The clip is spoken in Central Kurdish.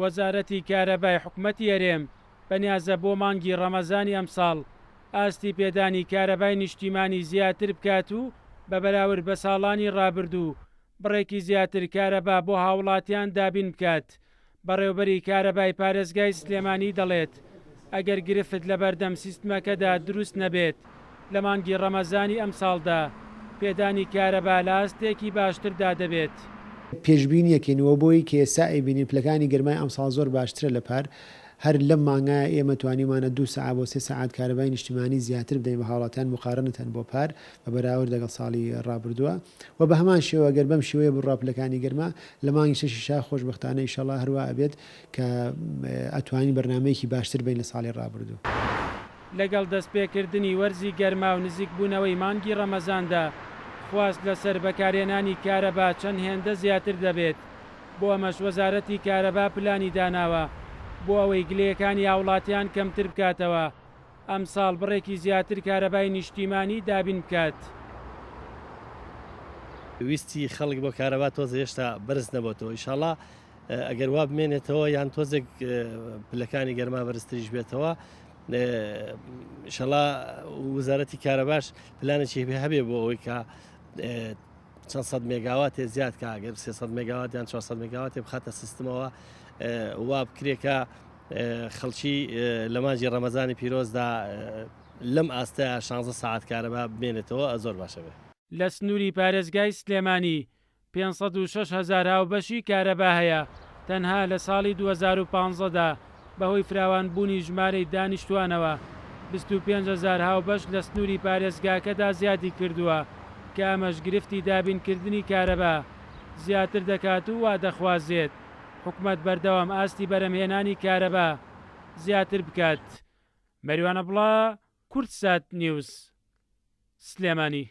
وەزارەتی کارەبای حکوومەتی هەرێم بەنیازە بۆ مانگی ڕەمەزانی ئەمساڵ ئاستی پێدانی کارەبای نیشتیمانی زیاتر بکات و بە بەراورد بە ساڵانی ڕابردوو بڕێکی زیاتر کارەبا بۆ هاوڵاتیان دابین بکات. بەڕێوەبەری کارەبای پارێزگای سلێمانی دەڵێت ئەگەر گرفت لە بەردەم سیستمەکەدا دروست نەبێت لە مانگی ڕەمەزانی ئەمساڵدا پێدانی کارەبا لە ئاستێکی باشتردا دەبێت. پێشبینیەکەینەوە بۆی کە ئێستا ئەیبینین پلەکانی گەرمای ئەمساڵ زۆر باشترە لە پار هەر لەم مانگایە ئێمە توانیمانە 2 ساعت بۆ 3 ساعت کارەبای نیشتیمانی زیاتر بدەین بە هاوڵاتیان مقارنەتەن بۆ پار بە بەراورد لەگەڵ ساڵی ڕابردووە و بە هەمان شێوە گەر بەم شێوەیە بڕوا پلەکانی گەرما لە مانگی شەشیشا خۆشبەختانە ئینشەڵا هەروە ئەبێت کە ئەتوانین بەرنامەیەکی باشتر بین لە ساڵی ڕابردوو. لەگەڵ دەستپێکردنی وەرزی گەرما و نزیک بوونەوەی مانگی ڕەمەزاندا خواست لەسەر بەکارهێنانی کارەبا چەند هێندە زیاتر دەبێت. بۆ ئەمەش وەزارەتی کارەبا پلانی داناوە بۆ ئەوەی گلەیەکانی هاوڵاتیان کەمتر بکاتەوە ئەم ساڵ بڕێکی زیاتر کارەبای نیشتیمانی دابین بکات. ویستی خەڵک بۆ کارەبا تۆزە هێشتا بەرز نەبێتەوە ئینشاڵڵا ئەگەر وا بمێنێتەوە یان تۆزێک پلەکانی گەرما بەرزتریش بێتەوە ئینشاڵڵا وزارەتی کارەباش پلانێکی هەبێ بۆ ئەوەی کە چەند سەد مێگاواتێ زیاد کە ئەگەر 300 مێگاوات یان 400 مێگاواتێ بخاتە سیستمەوە وا بکرێکە خەڵکی لە مانجی ڕەمەزانی پیرۆزدا لەم ئاستەیە 16 ساعت کارەبا بمێنێتەوە زۆر باشە بێ. لە سنووری پارێزگای سلێمانی 506,000 هاوبەشی کارەبا هەیە تەنها لە ساڵی 2015دا بەهۆی فراوانبوونی ژمارەی دانیشتوانەوە 25,000 هاوبەش لە سنووری پارێزگاکەدا زیادی کردووە کە ئەمەش گرفتی دابینکردنی کارەبا زیاتر دەکات و وا دەخوازێت حکوومەت بەردەوام ئاستی بەرەمهێنانی کارەبا زیاتر بکات. مەریوانە بڵا، کورتسات نیوز، سلێمانی.